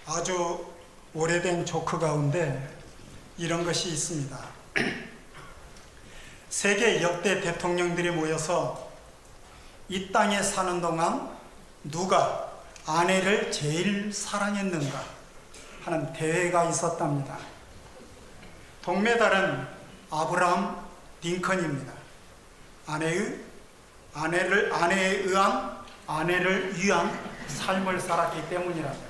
아주 오래된 조크 가운데 이런 것이 있습니다. 세계 역대 대통령들이 모여서 이 땅에 사는 동안 누가 아내를 제일 사랑했는가 하는 대회가 있었답니다. 동메달은 아브라함 링컨입니다. 아내를 위한 삶을 살았기 때문이랍니다.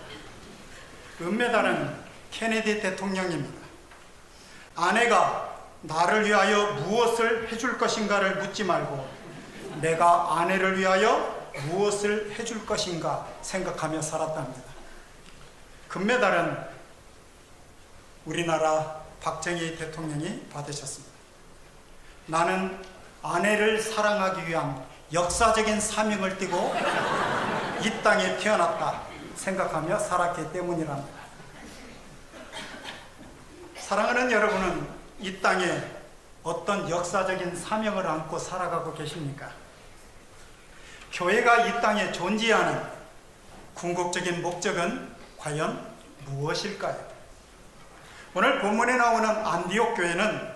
은메달은 케네디 대통령입니다. 아내가 나를 위하여 무엇을 해줄 것인가를 묻지 말고 내가 아내를 위하여 무엇을 해줄 것인가 생각하며 살았답니다. 금메달은 우리나라 박정희 대통령이 받으셨습니다. 나는 아내를 사랑하기 위한 역사적인 사명을 띠고 이 땅에 태어났다 생각하며 살았기 때문이랍니다. 사랑하는 여러분은 이 땅에 어떤 역사적인 사명을 안고 살아가고 계십니까? 교회가 이 땅에 존재하는 궁극적인 목적은 과연 무엇일까요? 오늘 본문에 나오는 안디옥 교회는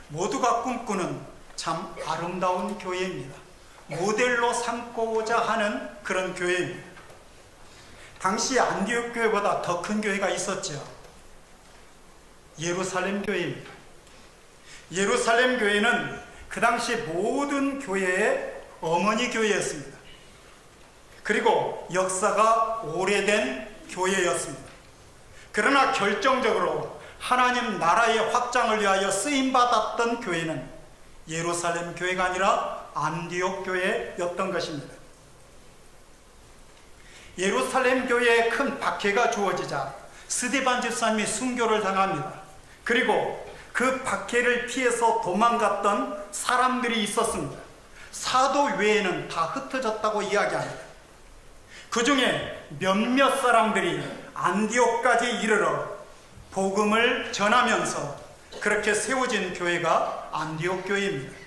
모두가 꿈꾸는 참 아름다운 교회입니다. 모델로 삼고자 하는 그런 교회입니다. 당시 안디옥 교회보다 더 큰 교회가 있었죠. 예루살렘 교회입니다. 예루살렘 교회는 그 당시 모든 교회의 어머니 교회였습니다. 그리고 역사가 오래된 교회였습니다. 그러나 결정적으로 하나님 나라의 확장을 위하여 쓰임받았던 교회는 예루살렘 교회가 아니라 안디옥 교회였던 것입니다. 예루살렘 교회에 큰 박해가 주어지자 스데반 집사님이 순교를 당합니다. 그리고 그 박해를 피해서 도망갔던 사람들이 있었습니다. 사도 외에는 다 흩어졌다고 이야기합니다. 그 중에 몇몇 사람들이 안디옥까지 이르러 복음을 전하면서 그렇게 세워진 교회가 안디옥 교회입니다.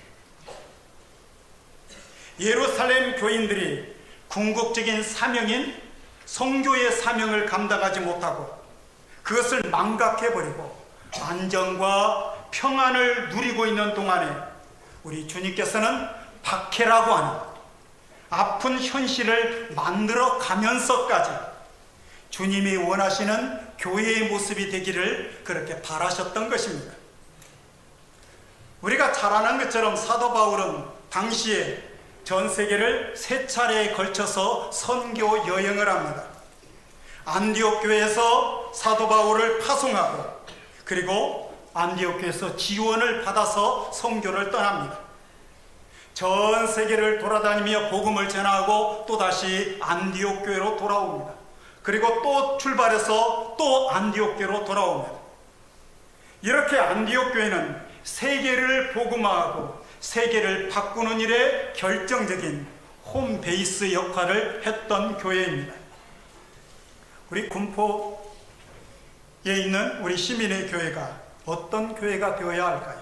예루살렘 교인들이 궁극적인 사명인 선교의 사명을 감당하지 못하고 그것을 망각해버리고 안정과 평안을 누리고 있는 동안에 우리 주님께서는 박해라고 하는 아픈 현실을 만들어 가면서까지 주님이 원하시는 교회의 모습이 되기를 그렇게 바라셨던 것입니다. 우리가 잘 아는 것처럼 사도 바울은 당시에 전 세계를 3차례에 걸쳐서 선교 여행을 합니다. 안디옥 교회에서 사도 바울을 파송하고 그리고 안디옥 교회에서 지원을 받아서 선교를 떠납니다. 전 세계를 돌아다니며 복음을 전하고 또다시 안디옥 교회로 돌아옵니다. 그리고 또 출발해서 또 안디옥 교회로 돌아옵니다. 이렇게 안디옥 교회는 세계를 복음화하고 세계를 바꾸는 일에 결정적인 홈베이스 역할을 했던 교회입니다. 우리 군포에 있는 우리 시민의 교회가 어떤 교회가 되어야 할까요?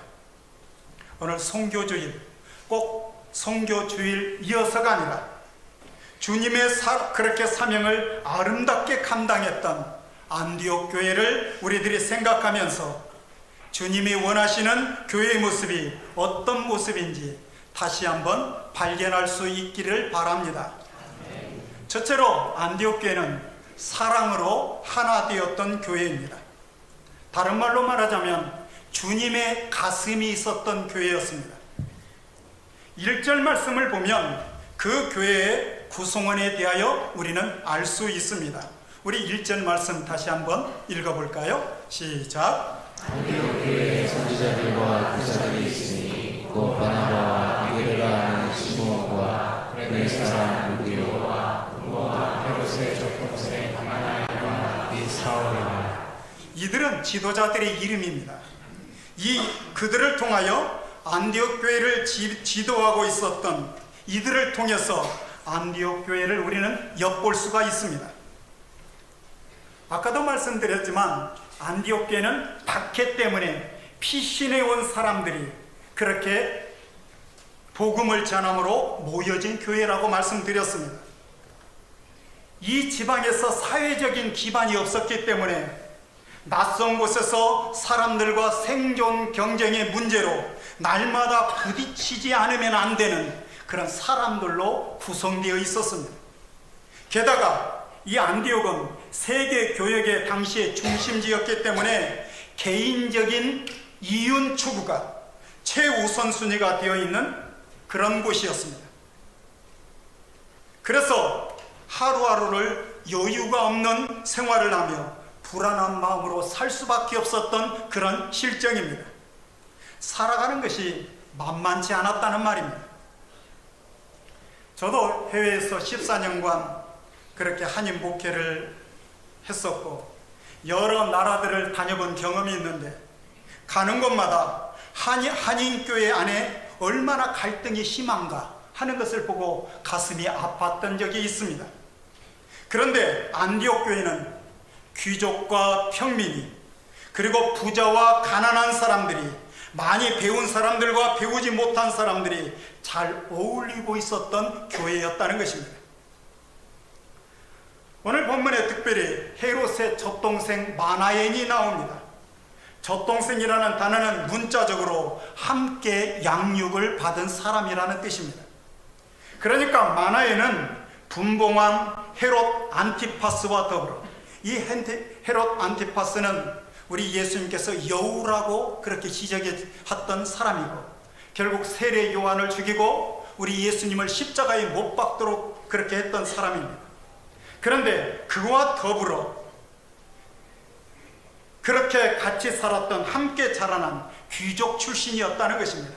오늘 선교주일, 꼭 선교주일이어서가 아니라 주님의 그렇게 사명을 아름답게 감당했던 안디옥 교회를 우리들이 생각하면서 주님이 원하시는 교회의 모습이 어떤 모습인지 다시 한번 발견할 수 있기를 바랍니다. 첫째로 안디옥 교회는 사랑으로 하나 되었던 교회입니다. 다른 말로 말하자면 주님의 가슴이 있었던 교회였습니다. 1절 말씀을 보면 그 교회의 구성원에 대하여 우리는 알 수 있습니다. 우리 1절 말씀 다시 한번 읽어볼까요? 시작. 안디옥 교회에 선지자들과 교사들이 있으니 곧 바나바와 니게르가 하는 시몬과 그레네 사람 루디오와 분모와 헤롯의 족동생 하나나이와 및 사울이라. 이들은 지도자들의 이름입니다. 그들을 통하여 안디옥 교회를 지도하고 있었던 이들을 통해서 안디옥 교회를 우리는 엿볼 수가 있습니다. 아까도 말씀드렸지만 안디옥 교회는 박해 때문에 피신해 온 사람들이 그렇게 복음을 전함으로 모여진 교회라고 말씀드렸습니다. 이 지방에서 사회적인 기반이 없었기 때문에 낯선 곳에서 사람들과 생존 경쟁의 문제로 날마다 부딪히지 않으면 안 되는 그런 사람들로 구성되어 있었습니다. 게다가 이 안디옥은 세계 교역의 당시의 중심지였기 때문에 개인적인 이윤 추구가 최우선순위가 되어 있는 그런 곳이었습니다. 그래서 하루하루를 여유가 없는 생활을 하며 불안한 마음으로 살 수밖에 없었던 그런 실정입니다. 살아가는 것이 만만치 않았다는 말입니다. 저도 해외에서 14년간 그렇게 한인 목회를 했었고 여러 나라들을 다녀본 경험이 있는데 가는 곳마다 한인교회 안에 얼마나 갈등이 심한가 하는 것을 보고 가슴이 아팠던 적이 있습니다. 그런데 안디옥 교회는 귀족과 평민이 그리고 부자와 가난한 사람들이 많이 배운 사람들과 배우지 못한 사람들이 잘 어울리고 있었던 교회였다는 것입니다. 오늘 본문에 특별히 헤롯의 젖동생 마나엔이 나옵니다. 젖동생이라는 단어는 문자적으로 함께 양육을 받은 사람이라는 뜻입니다. 그러니까 마나엔은 분봉왕 헤롯 안티파스와 더불어 이 헤롯 안티파스는 우리 예수님께서 여우라고 그렇게 지적했던 사람이고 결국 세례 요한을 죽이고 우리 예수님을 십자가에 못 박도록 그렇게 했던 사람입니다. 그런데 그와 더불어 그렇게 같이 살았던 함께 자라난 귀족 출신이었다는 것입니다.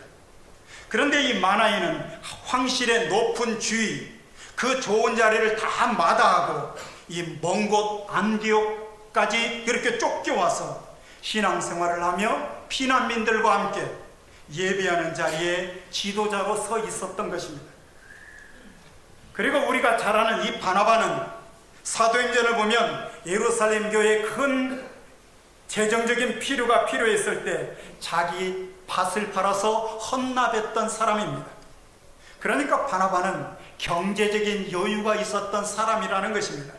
그런데 이 마나엔은 황실의 높은 주위 그 좋은 자리를 다 마다하고 이 먼 곳 안디옥까지 그렇게 쫓겨와서 신앙생활을 하며 피난민들과 함께 예배하는 자리에 지도자로 서 있었던 것입니다. 그리고 우리가 잘 아는 이 바나바는 사도행전을 보면 예루살렘 교회에 큰 재정적인 필요가 필요했을 때 자기 밭을 팔아서 헌납했던 사람입니다. 그러니까 바나바는 경제적인 여유가 있었던 사람이라는 것입니다.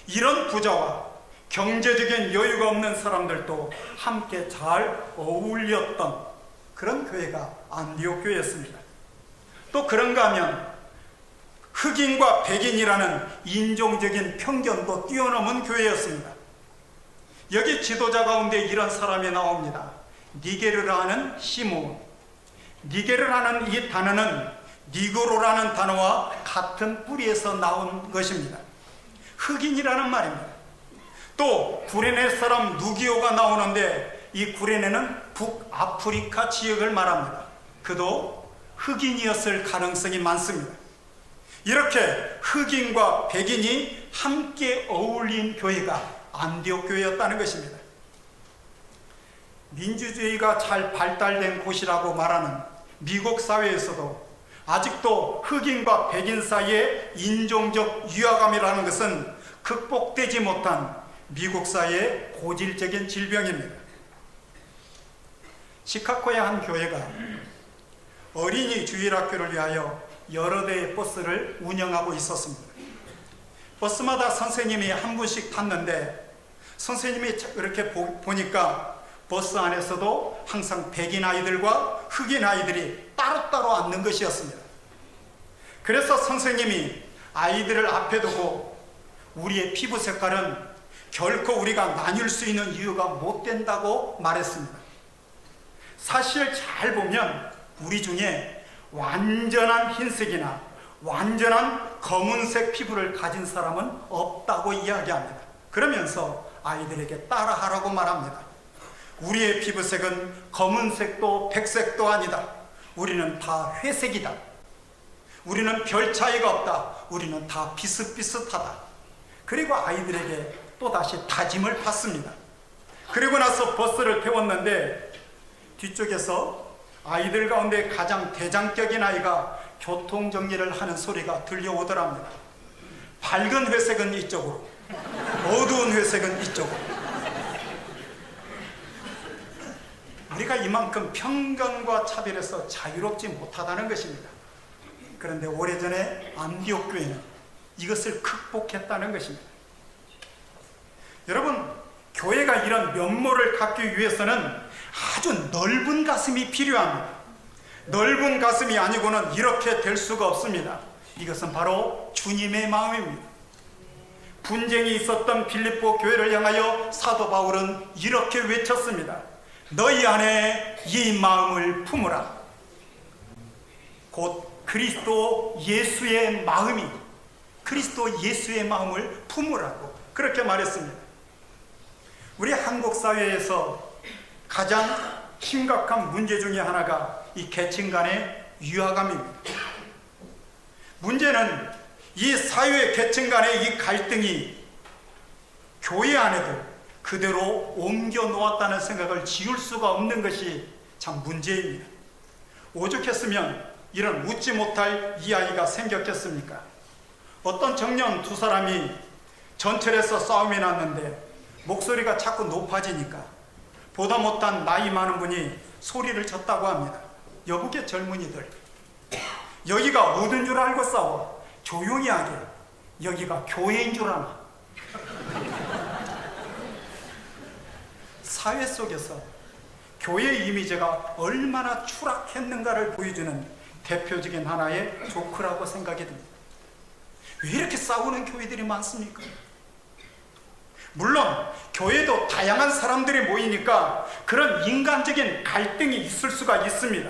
이런 부자와 경제적인 여유가 없는 사람들도 함께 잘 어울렸던 그런 교회가 안디옥 교회였습니다. 또 그런가 하면 흑인과 백인이라는 인종적인 편견도 뛰어넘은 교회였습니다. 여기 지도자 가운데 이런 사람이 나옵니다. 니게르라는 시몬. 니게르라는 이 단어는 니그로라는 단어와 같은 뿌리에서 나온 것입니다. 흑인이라는 말입니다. 또 구레네 사람 누기오가 나오는데 이 구레네는 북아프리카 지역을 말합니다. 그도 흑인이었을 가능성이 많습니다. 이렇게 흑인과 백인이 함께 어울린 교회가 안디옥 교회였다는 것입니다. 민주주의가 잘 발달된 곳이라고 말하는 미국 사회에서도 아직도 흑인과 백인 사이의 인종적 유화감이라는 것은 극복되지 못한 미국 사회의 고질적인 질병입니다. 시카고의 한 교회가 어린이 주일학교를 위하여 여러 대의 버스를 운영하고 있었습니다. 버스마다 선생님이 한 분씩 탔는데 선생님이 이렇게 보니까 버스 안에서도 항상 백인 아이들과 흑인 아이들이 따로따로 앉는 것이었습니다. 그래서 선생님이 아이들을 앞에 두고 우리의 피부 색깔은 결코 우리가 나뉠 수 있는 이유가 못 된다고 말했습니다. 사실 잘 보면 우리 중에 완전한 흰색이나 완전한 검은색 피부를 가진 사람은 없다고 이야기합니다. 그러면서 아이들에게 따라하라고 말합니다. 우리의 피부색은 검은색도 백색도 아니다. 우리는 다 회색이다. 우리는 별 차이가 없다. 우리는 다 비슷비슷하다. 그리고 아이들에게 또다시 다짐을 받습니다. 그리고 나서 버스를 태웠는데 뒤쪽에서 아이들 가운데 가장 대장격인 아이가 교통정리를 하는 소리가 들려오더랍니다. 밝은 회색은 이쪽으로, 어두운 회색은 이쪽으로. 우리가 이만큼 편견과 차별에서 자유롭지 못하다는 것입니다. 그런데 오래전에 안디옥 교회는 이것을 극복했다는 것입니다. 여러분, 교회가 이런 면모를 갖기 위해서는 아주 넓은 가슴이 필요합니다. 넓은 가슴이 아니고는 이렇게 될 수가 없습니다. 이것은 바로 주님의 마음입니다. 분쟁이 있었던 빌립보 교회를 향하여 사도 바울은 이렇게 외쳤습니다. 너희 안에 이 마음을 품으라. 곧 그리스도 예수의 마음이, 그리스도 예수의 마음을 품으라고 그렇게 말했습니다. 우리 한국 사회에서 가장 심각한 문제 중에 하나가 이 계층 간의 위화감입니다. 문제는 이 사회 계층 간의 이 갈등이 교회 안에도 그대로 옮겨 놓았다는 생각을 지울 수가 없는 것이 참 문제입니다. 오죽했으면 이런 웃지 못할 이야기가 생겼겠습니까? 어떤 청년 두 사람이 전철에서 싸움이 났는데 목소리가 자꾸 높아지니까 보다 못한 나이 많은 분이 소리를 쳤다고 합니다. 여국의 젊은이들, 여기가 어딘 줄 알고 싸워? 조용히 하게. 여기가 교회인 줄 아나? 사회 속에서 교회의 이미지가 얼마나 추락했는가를 보여주는 대표적인 하나의 조크라고 생각이 듭니다. 왜 이렇게 싸우는 교회들이 많습니까? 물론 교회도 다양한 사람들이 모이니까 그런 인간적인 갈등이 있을 수가 있습니다.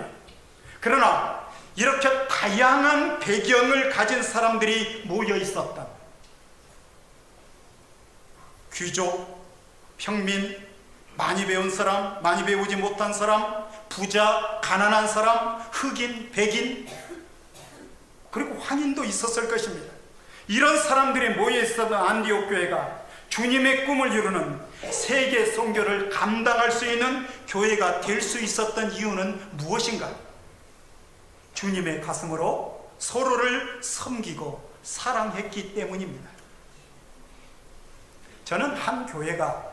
그러나 이렇게 다양한 배경을 가진 사람들이 모여 있었다. 귀족, 평민, 많이 배운 사람, 많이 배우지 못한 사람, 부자, 가난한 사람, 흑인, 백인, 그리고 황인도 있었을 것입니다. 이런 사람들이 모여 있었던 안디옥 교회가 주님의 꿈을 이루는 세계 선교를 감당할 수 있는 교회가 될 수 있었던 이유는 무엇인가? 주님의 가슴으로 서로를 섬기고 사랑했기 때문입니다. 저는 한 교회가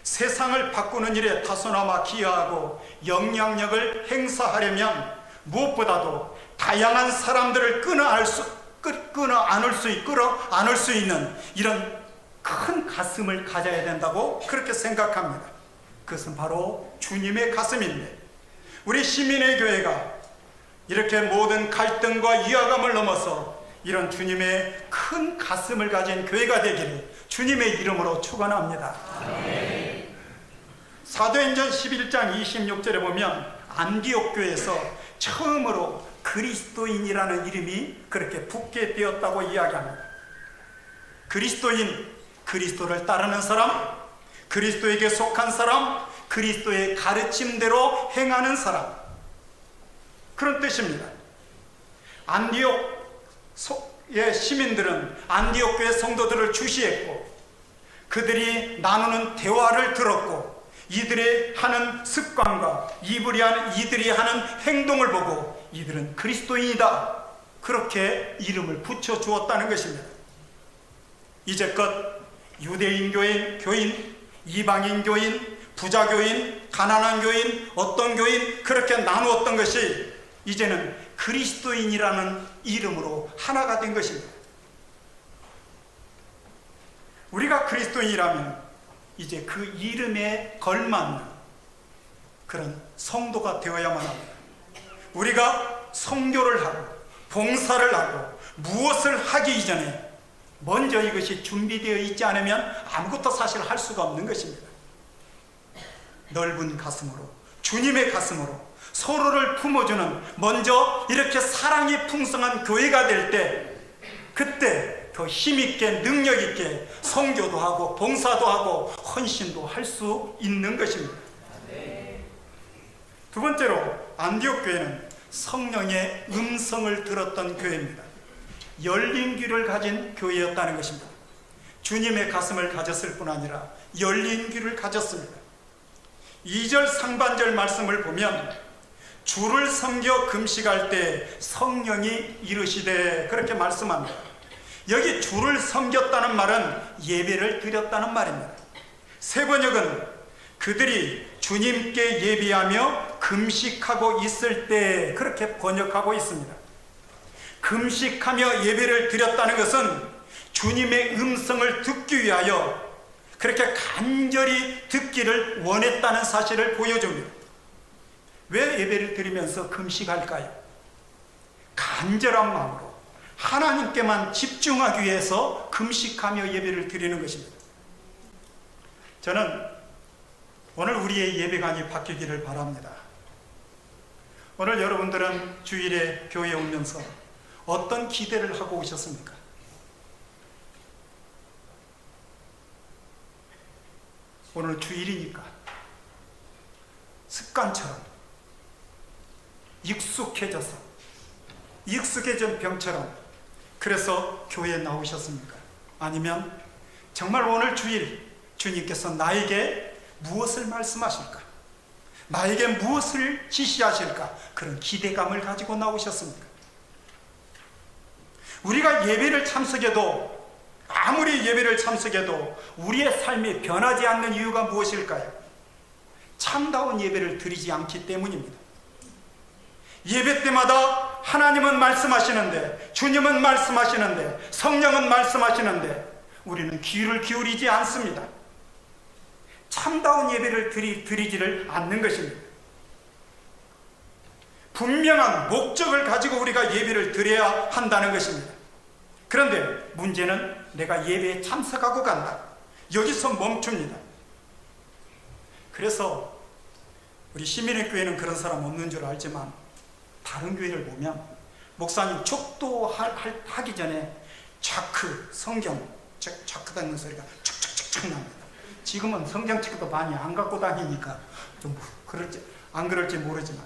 세상을 바꾸는 일에 다소나마 기여하고 영향력을 행사하려면 무엇보다도 다양한 사람들을 끌어안을 수 있는 이런 큰 가슴을 가져야 된다고 그렇게 생각합니다. 그것은 바로 주님의 가슴인데, 우리 시민의 교회가 이렇게 모든 갈등과 위화감을 넘어서 이런 주님의 큰 가슴을 가진 교회가 되기를 주님의 이름으로 축원합니다. 사도행전 11장 26절에 보면 안디옥 교회에서 처음으로 그리스도인이라는 이름이 그렇게 붙게 되었다고 이야기합니다. 그리스도인, 그리스도를 따르는 사람, 그리스도에게 속한 사람, 그리스도의 가르침대로 행하는 사람, 그런 뜻입니다. 안디옥의 시민들은 안디옥 교회 성도들을 주시했고 그들이 나누는 대화를 들었고 이들의 하는 습관과 이들이 하는 행동을 보고 이들은 그리스도인이다, 그렇게 이름을 붙여 주었다는 것입니다. 이제껏 유대인 교인, 이방인 교인, 부자 교인, 가난한 교인, 어떤 교인, 그렇게 나누었던 것이 이제는 그리스도인이라는 이름으로 하나가 된 것입니다. 우리가 그리스도인이라면 이제 그 이름에 걸맞는 그런 성도가 되어야만 합니다. 우리가 선교를 하고 봉사를 하고 무엇을 하기 이전에 먼저 이것이 준비되어 있지 않으면 아무것도 사실 할 수가 없는 것입니다. 넓은 가슴으로, 주님의 가슴으로 서로를 품어주는, 먼저 이렇게 사랑이 풍성한 교회가 될 때, 그때 더 힘있게 능력있게 선교도 하고 봉사도 하고 헌신도 할 수 있는 것입니다. 두 번째로 안디옥 교회는 성령의 음성을 들었던 교회입니다. 열린 귀를 가진 교회였다는 것입니다. 주님의 가슴을 가졌을 뿐 아니라 열린 귀를 가졌습니다. 2절 상반절 말씀을 보면 주를 섬겨 금식할 때 성령이 이르시되 그렇게 말씀합니다. 여기 주를 섬겼다는 말은 예배를 드렸다는 말입니다. 새 번역은 그들이 주님께 예배하며 금식하고 있을 때 그렇게 번역하고 있습니다. 금식하며 예배를 드렸다는 것은 주님의 음성을 듣기 위하여 그렇게 간절히 듣기를 원했다는 사실을 보여줍니다. 왜 예배를 드리면서 금식할까요? 간절한 마음으로 하나님께만 집중하기 위해서 금식하며 예배를 드리는 것입니다. 저는 오늘 우리의 예배관이 바뀌기를 바랍니다. 오늘 여러분들은 주일에 교회에 오면서 어떤 기대를 하고 오셨습니까? 오늘 주일이니까 습관처럼 익숙해진 병처럼 그래서 교회에 나오셨습니까? 아니면 정말 오늘 주일 주님께서 나에게 무엇을 말씀하실까? 나에게 무엇을 지시하실까? 그런 기대감을 가지고 나오셨습니까? 우리가 예배를 참석해도 아무리 예배를 참석해도 우리의 삶이 변하지 않는 이유가 무엇일까요? 참다운 예배를 드리지 않기 때문입니다. 예배 때마다 하나님은 말씀하시는데, 주님은 말씀하시는데, 성령은 말씀하시는데 우리는 귀를 기울이지 않습니다. 참다운 예배를 드리지를 않는 것입니다. 분명한 목적을 가지고 우리가 예배를 드려야 한다는 것입니다. 그런데 문제는 내가 예배에 참석하고 간다. 여기서 멈춥니다. 그래서 우리 시민의 교회는 그런 사람 없는 줄 알지만 다른 교회를 보면 목사님 축도하기 전에 성경 자크 닫는 소리가 척척척척 납니다. 지금은 성경책도 많이 안 갖고 다니니까 좀 안 그럴지 모르지만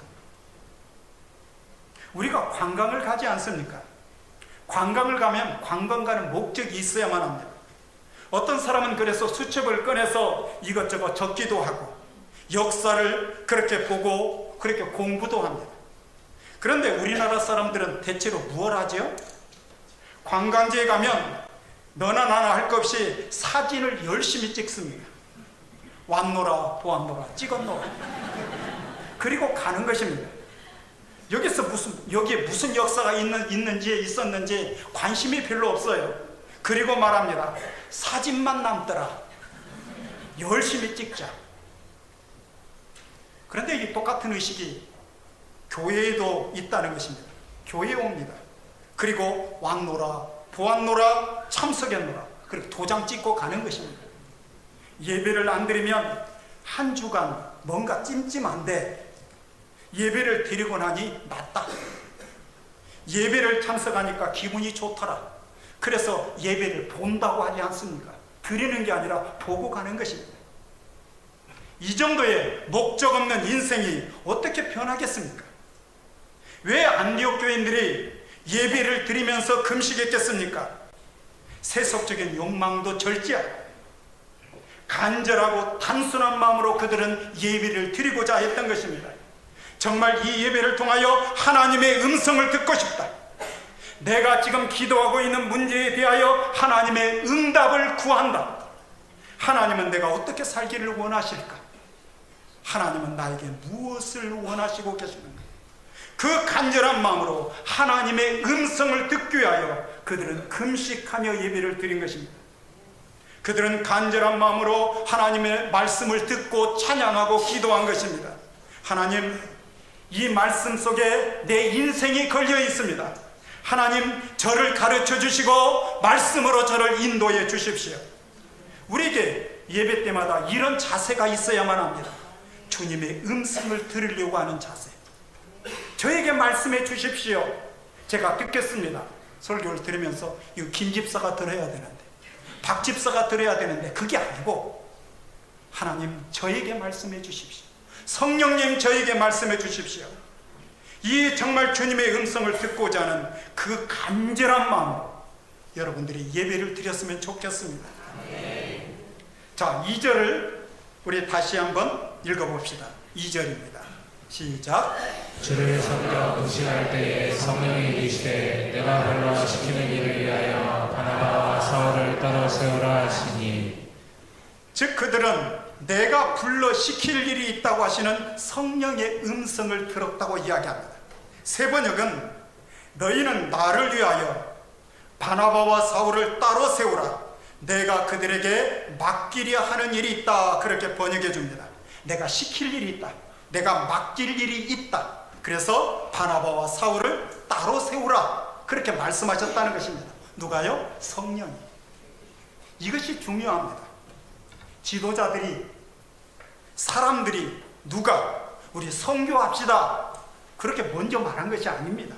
우리가 관광을 가지 않습니까? 관광을 가면 관광 가는 목적이 있어야만 합니다. 어떤 사람은 그래서 수첩을 꺼내서 이것저것 적기도 하고 역사를 그렇게 보고 그렇게 공부도 합니다. 그런데 우리나라 사람들은 대체로 무엇을 하죠? 관광지에 가면 너나 나나 할 것 없이 사진을 열심히 찍습니다. 왔노라 보았노라 찍었노라 그리고 가는 것입니다. 여기에 무슨 역사가 있었는지 관심이 별로 없어요. 그리고 말합니다. 사진만 남더라. 열심히 찍자. 그런데 이 똑같은 의식이 교회에도 있다는 것입니다. 교회에 옵니다. 그리고 왔노라 보았노라 참석했노라 그리고 도장 찍고 가는 것입니다. 예배를 안 드리면 한 주간 뭔가 찜찜한데 예배를 드리고 나니 낫다. 예배를 참석하니까 기분이 좋더라. 그래서 예배를 본다고 하지 않습니까? 드리는 게 아니라 보고 가는 것입니다. 이 정도의 목적 없는 인생이 어떻게 변하겠습니까? 왜 안디옥 교인들이 예배를 드리면서 금식했겠습니까? 세속적인 욕망도 절제하고 간절하고 단순한 마음으로 그들은 예배를 드리고자 했던 것입니다. 정말 이 예배를 통하여 하나님의 음성을 듣고 싶다. 내가 지금 기도하고 있는 문제에 대하여 하나님의 응답을 구한다. 하나님은 내가 어떻게 살기를 원하실까? 하나님은 나에게 무엇을 원하시고 계시는가? 그 간절한 마음으로 하나님의 음성을 듣기 위하여 그들은 금식하며 예배를 드린 것입니다. 그들은 간절한 마음으로 하나님의 말씀을 듣고 찬양하고 기도한 것입니다. 하나님, 이 말씀 속에 내 인생이 걸려 있습니다. 하나님, 저를 가르쳐 주시고 말씀으로 저를 인도해 주십시오. 우리에게 예배 때마다 이런 자세가 있어야만 합니다. 주님의 음성을 들으려고 하는 자세. 저에게 말씀해 주십시오. 제가 듣겠습니다. 설교를 들으면서 이거 김 집사가 들어야 되는데, 박 집사가 들어야 되는데 그게 아니고 하나님 저에게 말씀해 주십시오. 성령님 저에게 말씀해 주십시오. 이 정말 주님의 음성을 듣고자 하는 그 간절한 마음으로 여러분들이 예배를 드렸으면 좋겠습니다. 자, 2절을 우리 다시 한번 읽어봅시다. 2절입니다. 시작. 주를 섬겨 금식할 때에 성령이 이르시되 내가 발로 시키는 일을 위하여 바나바와 사울을 따로 세우라 하시니, 즉 그들은 내가 불러 시킬 일이 있다고 하시는 성령의 음성을 들었다고 이야기합니다. 세 번역은 너희는 나를 위하여 바나바와 사울을 따로 세우라. 내가 그들에게 맡기려 하는 일이 있다. 그렇게 번역해 줍니다. 내가 시킬 일이 있다. 내가 맡길 일이 있다. 그래서 바나바와 사울을 따로 세우라. 그렇게 말씀하셨다는 것입니다. 누가요? 성령이. 이것이 중요합니다. 지도자들이, 사람들이 누가 우리 선교합시다 그렇게 먼저 말한 것이 아닙니다.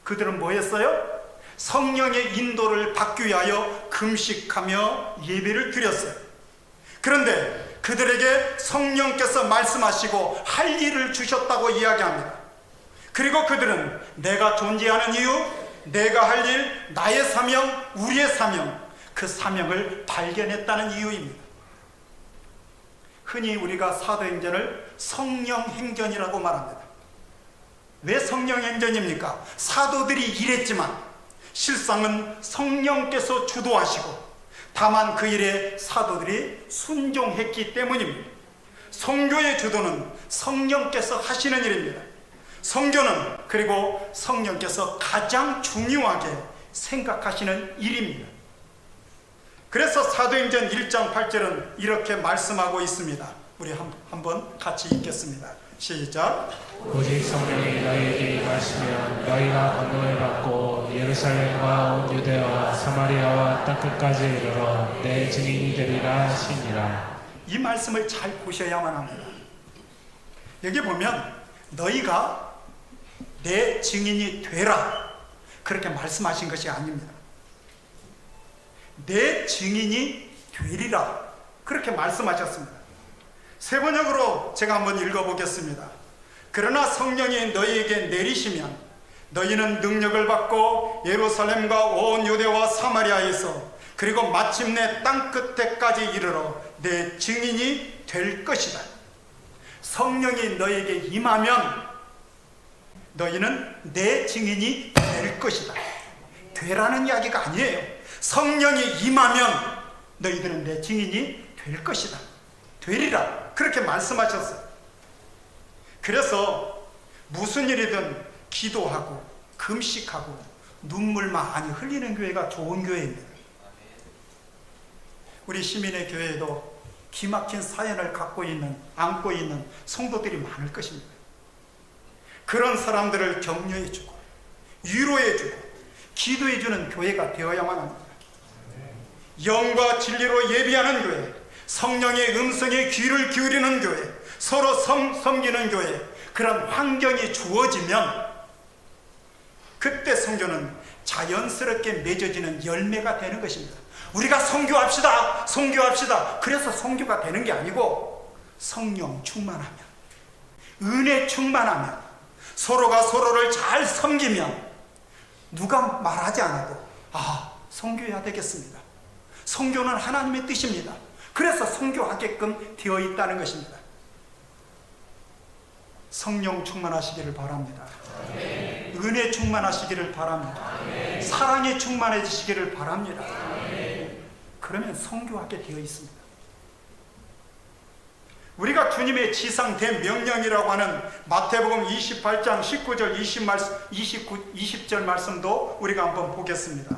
그들은 뭐 했어요? 성령의 인도를 받기 위하여 금식하며 예배를 드렸어요. 그런데 그들에게 성령께서 말씀하시고 할 일을 주셨다고 이야기합니다. 그리고 그들은 내가 존재하는 이유, 내가 할 일, 나의 사명, 우리의 사명, 그 사명을 발견했다는 이유입니다. 흔히 우리가 사도행전을 성령행전이라고 말합니다. 왜 성령행전입니까? 사도들이 일했지만 실상은 성령께서 주도하시고 다만 그 일에 사도들이 순종했기 때문입니다. 선교의 주도는 성령께서 하시는 일입니다. 선교는 그리고 성령께서 가장 중요하게 생각하시는 일입니다. 그래서 사도행전 1장 8절은 이렇게 말씀하고 있습니다. 우리 한번 같이 읽겠습니다. 시작. 오직 성령이 너희에게 임하시면 너희가 권능을 받고 예루살렘과 온 유대와 사마리아와 땅 끝까지 이르러 내 증인이 되리라 하시니라. 이 말씀을 잘 보셔야만 합니다. 여기 보면 너희가 내 증인이 되라 그렇게 말씀하신 것이 아닙니다. 내 증인이 되리라 그렇게 말씀하셨습니다. 세 번역으로 제가 한번 읽어보겠습니다. 그러나 성령이 너희에게 내리시면 너희는 능력을 받고 예루살렘과 온 유대와 사마리아에서 그리고 마침내 땅 끝에까지 이르러 내 증인이 될 것이다. 성령이 너희에게 임하면 너희는 내 증인이 될 것이다. 되라는 이야기가 아니에요. 성령이 임하면 너희들은 내 증인이 될 것이다. 되리라. 그렇게 말씀하셨어요. 그래서 무슨 일이든 기도하고 금식하고 눈물 많이 흘리는 교회가 좋은 교회입니다. 우리 시민의 교회에도 기막힌 사연을 안고 있는 성도들이 많을 것입니다. 그런 사람들을 격려해주고 위로해주고 기도해주는 교회가 되어야만 합니다. 영과 진리로 예비하는 교회, 성령의 음성에 귀를 기울이는 교회, 서로 섬기는 교회, 그런 환경이 주어지면 그때 선교는 자연스럽게 맺어지는 열매가 되는 것입니다. 우리가 선교합시다, 선교합시다. 그래서 선교가 되는 게 아니고 성령 충만하면, 은혜 충만하면, 서로가 서로를 잘 섬기면 누가 말하지 않아도 선교해야 되겠습니다. 선교는 하나님의 뜻입니다. 그래서 선교하게끔 되어 있다는 것입니다. 성령 충만하시기를 바랍니다. 은혜 충만하시기를 바랍니다. 사랑에 충만해지시기를 바랍니다. 그러면 선교하게 되어 있습니다. 우리가 주님의 지상된 명령이라고 하는 마태복음 28장 19절 20절 말씀도 우리가 한번 보겠습니다.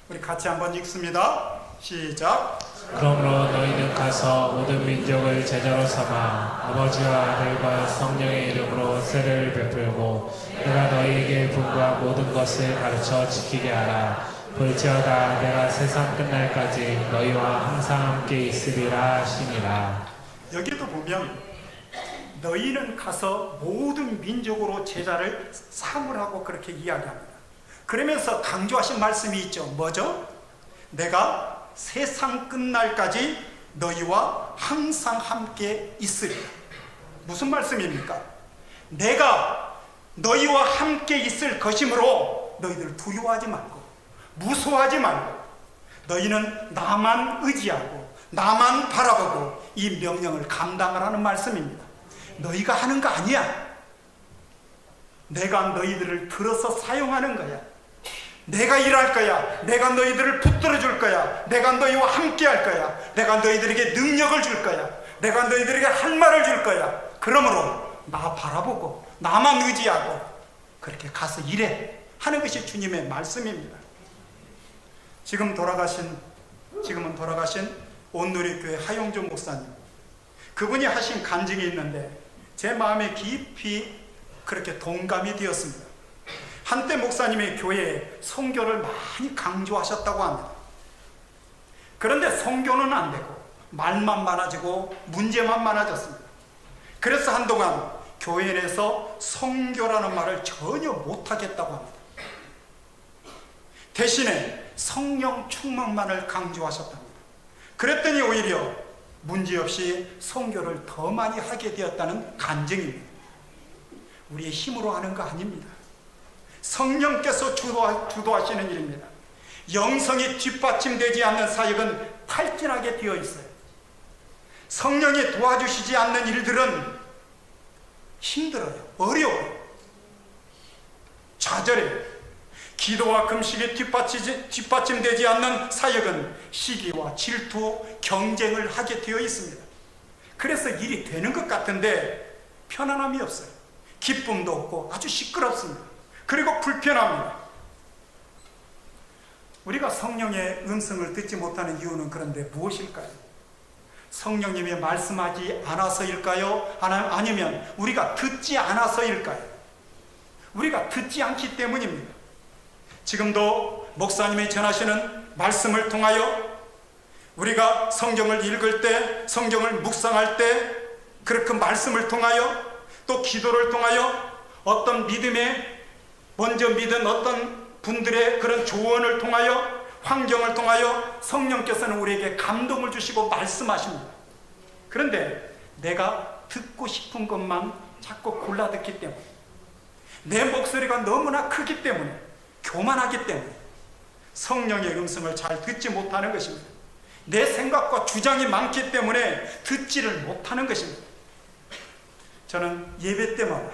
우리 같이 한번 읽습니다. 시작. 그러므로 너희는 가서 모든 민족을 제자로 삼아 아버지와 아들과 성령의 이름으로 세례를 베풀고 내가 너희에게 분부한 모든 것을 가르쳐 지키게 하라. 볼지어다 내가 세상 끝날까지 너희와 항상 함께 있으리라 하시니라. 여기도 보면 너희는 가서 모든 민족으로 제자를 삼으라고 그렇게 이야기합니다. 그러면서 강조하신 말씀이 있죠. 뭐죠? 내가 세상 끝날까지 너희와 항상 함께 있으리라. 무슨 말씀입니까? 내가 너희와 함께 있을 것이므로 너희들 두려워하지 말고 무서워하지 말고 너희는 나만 의지하고 나만 바라보고 이 명령을 감당하라는 말씀입니다. 너희가 하는 거 아니야. 내가 너희들을 들어서 사용하는 거야. 내가 일할 거야. 내가 너희들을 붙들어 줄 거야. 내가 너희와 함께 할 거야. 내가 너희들에게 능력을 줄 거야. 내가 너희들에게 할 말을 줄 거야. 그러므로 나 바라보고 나만 의지하고 그렇게 가서 일해. 하는 것이 주님의 말씀입니다. 지금은 돌아가신 온누리교회 하용준 목사님, 그분이 하신 간증이 있는데 제 마음에 깊이 그렇게 동감이 되었습니다. 한때 목사님의 교회에 선교를 많이 강조하셨다고 합니다. 그런데 선교는 안 되고 말만 많아지고 문제만 많아졌습니다. 그래서 한동안 교회 내에서 선교라는 말을 전혀 못하겠다고 합니다. 대신에 성령 충만만을 강조하셨답니다. 그랬더니 오히려 문제없이 선교를 더 많이 하게 되었다는 간증입니다. 우리의 힘으로 하는 거 아닙니다. 성령께서 주도하시는 일입니다. 영성이 뒷받침되지 않는 사역은 탈진하게 되어 있어요. 성령이 도와주시지 않는 일들은 힘들어요. 어려워요. 좌절해요. 기도와 금식이 뒷받침되지 않는 사역은 시기와 질투, 경쟁을 하게 되어 있습니다. 그래서 일이 되는 것 같은데 편안함이 없어요. 기쁨도 없고 아주 시끄럽습니다. 그리고 불편합니다. 우리가 성령의 음성을 듣지 못하는 이유는 그런데 무엇일까요? 성령님이 말씀하지 않아서일까요? 아니면 우리가 듣지 않아서일까요? 우리가 듣지 않기 때문입니다. 지금도 목사님이 전하시는 말씀을 통하여 우리가 성경을 읽을 때, 성경을 묵상할 때, 그 말씀을 통하여 또 기도를 통하여 어떤 믿음에 먼저 믿은 어떤 분들의 그런 조언을 통하여, 환경을 통하여 성령께서는 우리에게 감동을 주시고 말씀하십니다. 그런데 내가 듣고 싶은 것만 자꾸 골라 듣기 때문에, 내 목소리가 너무나 크기 때문에, 교만하기 때문에 성령의 음성을 잘 듣지 못하는 것입니다. 내 생각과 주장이 많기 때문에 듣지를 못하는 것입니다. 저는 예배 때마다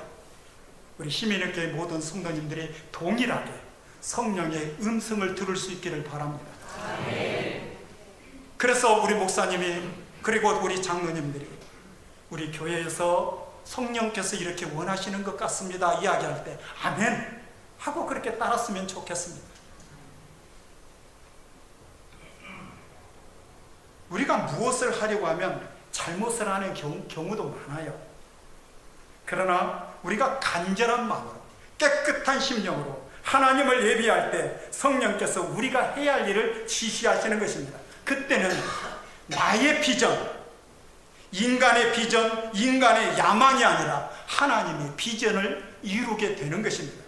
우리 시민의교회 모든 성도님들이 동일하게 성령의 음성을 들을 수 있기를 바랍니다. 그래서 우리 목사님이, 그리고 우리 장로님들이 우리 교회에서 성령께서 이렇게 원하시는 것 같습니다 이야기할 때 아멘 하고 그렇게 따랐으면 좋겠습니다. 우리가 무엇을 하려고 하면 잘못을 하는 경우도 많아요. 그러나 우리가 간절한 마음으로, 깨끗한 심령으로 하나님을 예비할 때 성령께서 우리가 해야 할 일을 지시하시는 것입니다. 그때는 나의 비전, 인간의 비전, 인간의 야망이 아니라 하나님의 비전을 이루게 되는 것입니다.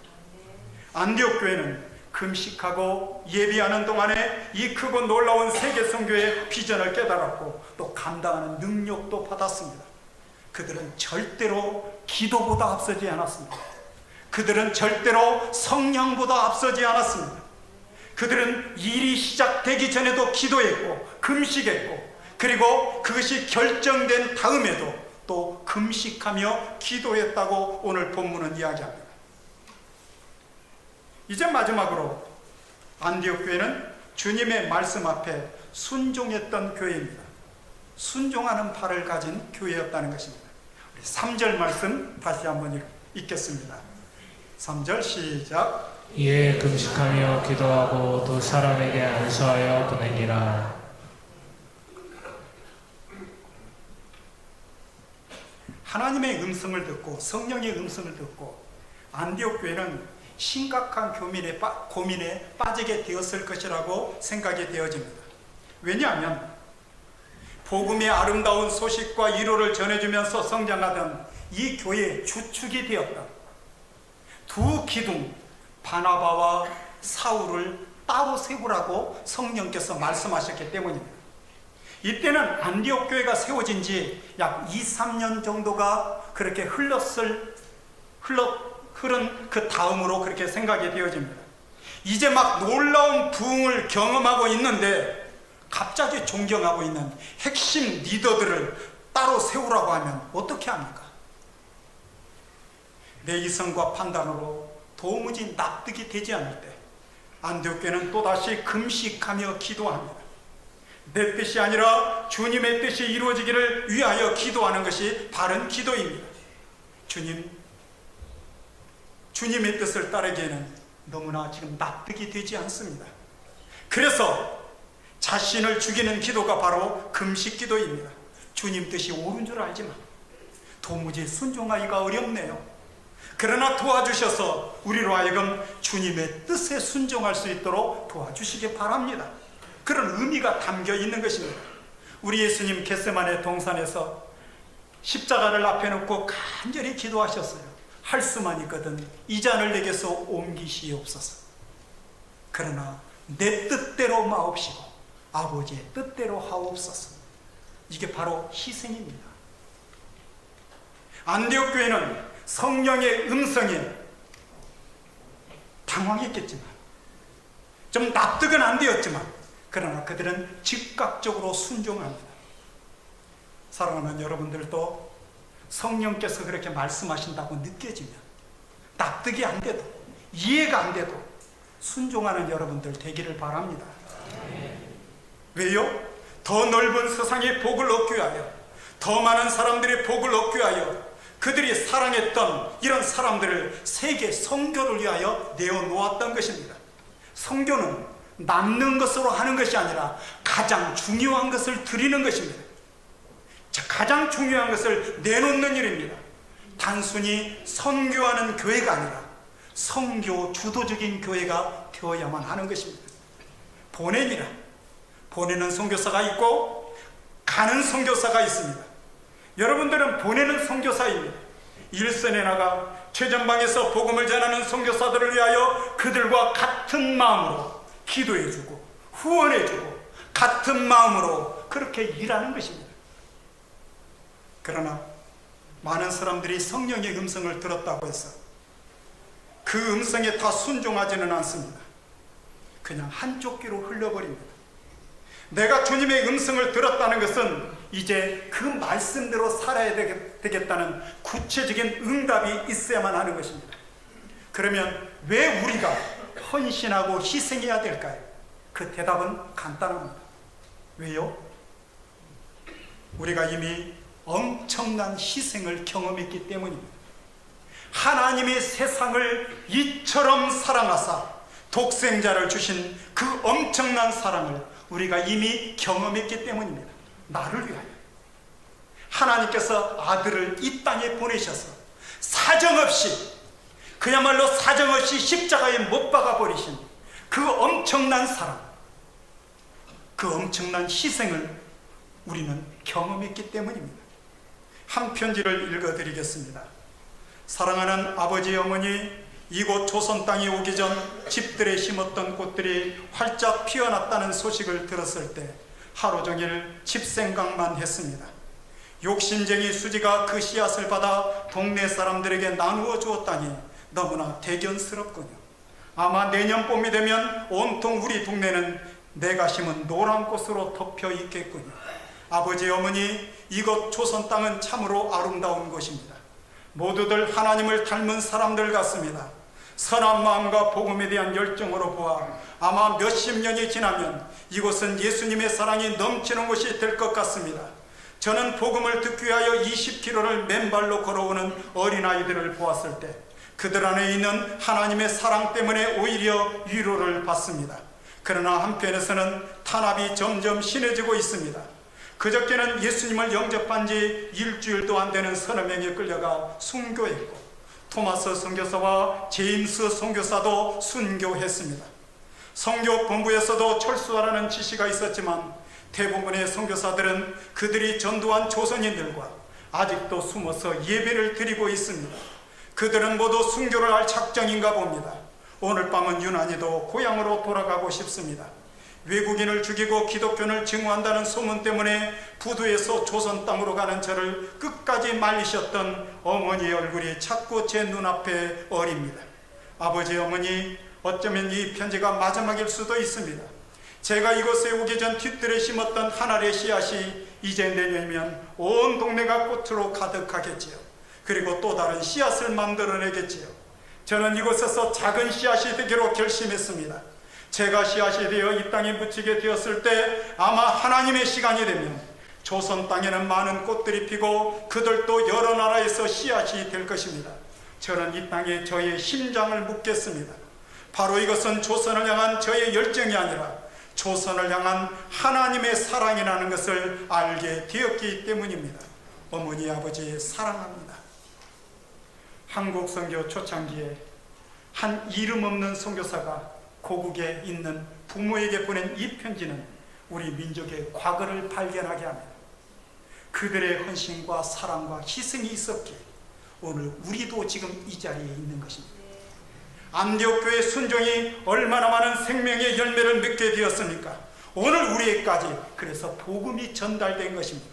안디옥 교회는 금식하고 예비하는 동안에 이 크고 놀라운 세계 선교의 비전을 깨달았고 또 감당하는 능력도 받았습니다. 그들은 절대로 기도보다 앞서지 않았습니다. 그들은 절대로 성령보다 앞서지 않았습니다. 그들은 일이 시작되기 전에도 기도했고 금식했고, 그리고 그것이 결정된 다음에도 또 금식하며 기도했다고 오늘 본문은 이야기합니다. 이제 마지막으로 안디옥 교회는 주님의 말씀 앞에 순종했던 교회입니다. 순종하는 발을 가진 교회였다는 것입니다. 3절 말씀 다시 한번 읽겠습니다. 3절 시작. 이에 금식하며 기도하고 또 사람에게 안수하여 보내니라. 하나님의 음성을 듣고 성령의 음성을 듣고 안디옥 교회는 심각한 고민에 빠지게 되었을 것이라고 생각이 되어집니다. 왜냐하면 복음의 아름다운 소식과 위로를 전해주면서 성장하던 이 교회의 주축이 되었다. 두 기둥 바나바와 사울을 따로 세우라고 성령께서 말씀하셨기 때문입니다. 이때는 안디옥 교회가 세워진 지 약 2-3년 정도가 그렇게 흐른 그 다음으로 그렇게 생각이 되어집니다. 이제 막 놀라운 부흥을 경험하고 있는데 갑자기 존경하고 있는 핵심 리더들을 따로 세우라고 하면 어떻게 합니까? 내 이성과 판단으로 도무지 납득이 되지 않을 때 안디옥 교회는 또다시 금식하며 기도합니다. 내 뜻이 아니라 주님의 뜻이 이루어지기를 위하여 기도하는 것이 바른 기도입니다. 주님의 뜻을 따르기에는 너무나 지금 납득이 되지 않습니다. 그래서 자신을 죽이는 기도가 바로 금식 기도입니다. 주님 뜻이 옳은 줄 알지만 도무지 순종하기가 어렵네요. 그러나 도와주셔서 우리로 하여금 주님의 뜻에 순종할 수 있도록 도와주시기 바랍니다. 그런 의미가 담겨 있는 것입니다. 우리 예수님 겟세마네 동산에서 십자가를 앞에 놓고 간절히 기도하셨어요. 할 수만 있거든 이 잔을 내게서 옮기시옵소서. 그러나 내 뜻대로 마옵시고 아버지의 뜻대로 하옵소서. 이게 바로 희생입니다. 안디옥 교회는 성령의 음성에 당황했겠지만, 좀 납득은 안 되었지만, 그러나 그들은 즉각적으로 순종합니다. 사랑하는 여러분들도 성령께서 그렇게 말씀하신다고 느껴지면, 납득이 안 돼도, 이해가 안 돼도 순종하는 여러분들 되기를 바랍니다. 왜요? 더 넓은 세상의 복을 얻기 위하여, 더 많은 사람들의 복을 얻기 위하여 그들이 사랑했던 이런 사람들을 세계 선교를 위하여 내어놓았던 것입니다. 선교는 남는 것으로 하는 것이 아니라 가장 중요한 것을 드리는 것입니다. 가장 중요한 것을 내놓는 일입니다. 단순히 선교하는 교회가 아니라 선교 주도적인 교회가 되어야만 하는 것입니다. 보냄이라, 보내는 선교사가 있고 가는 선교사가 있습니다. 여러분들은 보내는 선교사입니다. 일선에 나가 최전방에서 복음을 전하는 선교사들을 위하여 그들과 같은 마음으로 기도해주고 후원해주고 같은 마음으로 그렇게 일하는 것입니다. 그러나 많은 사람들이 성령의 음성을 들었다고 해서 그 음성에 다 순종하지는 않습니다. 그냥 한쪽 귀로 흘려버립니다. 내가 주님의 음성을 들었다는 것은 이제 그 말씀대로 살아야 되겠다는 구체적인 응답이 있어야만 하는 것입니다. 그러면 왜 우리가 헌신하고 희생해야 될까요? 그 대답은 간단합니다. 왜요? 우리가 이미 엄청난 희생을 경험했기 때문입니다. 하나님이 세상을 이처럼 사랑하사 독생자를 주신 그 엄청난 사랑을 우리가 이미 경험했기 때문입니다. 나를 위하여 하나님께서 아들을 이 땅에 보내셔서 사정없이, 그야말로 사정없이 십자가에 못 박아 버리신 그 엄청난 사랑, 그 엄청난 희생을 우리는 경험했기 때문입니다. 한 편지를 읽어드리겠습니다. 사랑하는 아버지, 어머니, 이곳 조선 땅에 오기 전 집들에 심었던 꽃들이 활짝 피어났다는 소식을 들었을 때 하루 종일 집 생각만 했습니다. 욕심쟁이 수지가 그 씨앗을 받아 동네 사람들에게 나누어 주었다니 너무나 대견스럽군요. 아마 내년 봄이 되면 온통 우리 동네는 내가 심은 노란 꽃으로 덮여 있겠군요. 아버지, 어머니, 이곳 조선 땅은 참으로 아름다운 곳입니다. 모두들 하나님을 닮은 사람들 같습니다. 선한 마음과 복음에 대한 열정으로 보아 아마 몇십 년이 지나면 이곳은 예수님의 사랑이 넘치는 곳이 될 것 같습니다. 저는 복음을 듣기 위하여 20km를 맨발로 걸어오는 어린아이들을 보았을 때 그들 안에 있는 하나님의 사랑 때문에 오히려 위로를 받습니다. 그러나 한편에서는 탄압이 점점 심해지고 있습니다. 그저께는 예수님을 영접한 지 일주일도 안 되는 서너 명이 끌려가 순교했고, 토마스 선교사와 제임스 선교사도 순교했습니다. 선교 본부에서도 철수하라는 지시가 있었지만 대부분의 선교사들은 그들이 전도한 조선인들과 아직도 숨어서 예배를 드리고 있습니다. 그들은 모두 순교를 할 작정인가 봅니다. 오늘 밤은 유난히도 고향으로 돌아가고 싶습니다. 외국인을 죽이고 기독교를 증오한다는 소문 때문에 부두에서 조선 땅으로 가는 저를 끝까지 말리셨던 어머니의 얼굴이 자꾸 제 눈앞에 어립니다. 아버지, 어머니, 어쩌면 이 편지가 마지막일 수도 있습니다. 제가 이곳에 오기 전 뒷뜰에 심었던 한 알의 씨앗이 이제 내년이면 온 동네가 꽃으로 가득하겠지요. 그리고 또 다른 씨앗을 만들어내겠지요. 저는 이곳에서 작은 씨앗이 되기로 결심했습니다. 제가 씨앗이 되어 이 땅에 묻히게 되었을 때 아마 하나님의 시간이 되면 조선 땅에는 많은 꽃들이 피고 그들도 여러 나라에서 씨앗이 될 것입니다. 저는 이 땅에 저의 심장을 묻겠습니다. 바로 이것은 조선을 향한 저의 열정이 아니라 조선을 향한 하나님의 사랑이라는 것을 알게 되었기 때문입니다. 어머니 아버지 사랑합니다. 한국 선교 초창기에 한 이름 없는 선교사가 고국에 있는 부모에게 보낸 이 편지는 우리 민족의 과거를 발견하게 합니다. 그들의 헌신과 사랑과 희생이 있었기에 오늘 우리도 지금 이 자리에 있는 것입니다. 안디옥 교회 순종이 얼마나 많은 생명의 열매를 맺게 되었습니까? 오늘 우리에까지 그래서 복음이 전달된 것입니다.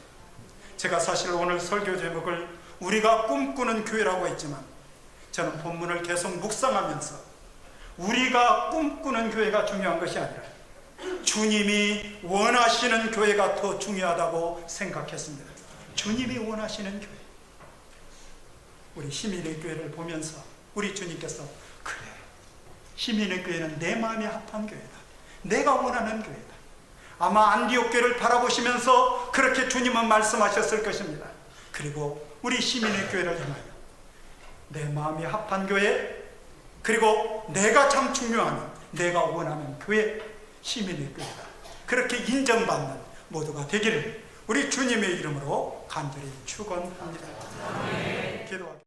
제가 사실 오늘 설교 제목을 우리가 꿈꾸는 교회라고 했지만 저는 본문을 계속 묵상하면서 우리가 꿈꾸는 교회가 중요한 것이 아니라 주님이 원하시는 교회가 더 중요하다고 생각했습니다. 주님이 원하시는 교회. 우리 시민의 교회를 보면서 우리 주님께서 그래, 시민의 교회는 내 마음에 합한 교회다. 내가 원하는 교회다. 아마 안디옥 교회를 바라보시면서 그렇게 주님은 말씀하셨을 것입니다. 그리고 우리 시민의 교회를 향하여 내 마음에 합한 교회, 그리고 내가 참 중요한, 내가 원하는 교회, 시민의 교회다. 그렇게 인정받는 모두가 되기를 우리 주님의 이름으로 간절히 축원합니다. 기도하겠습니다.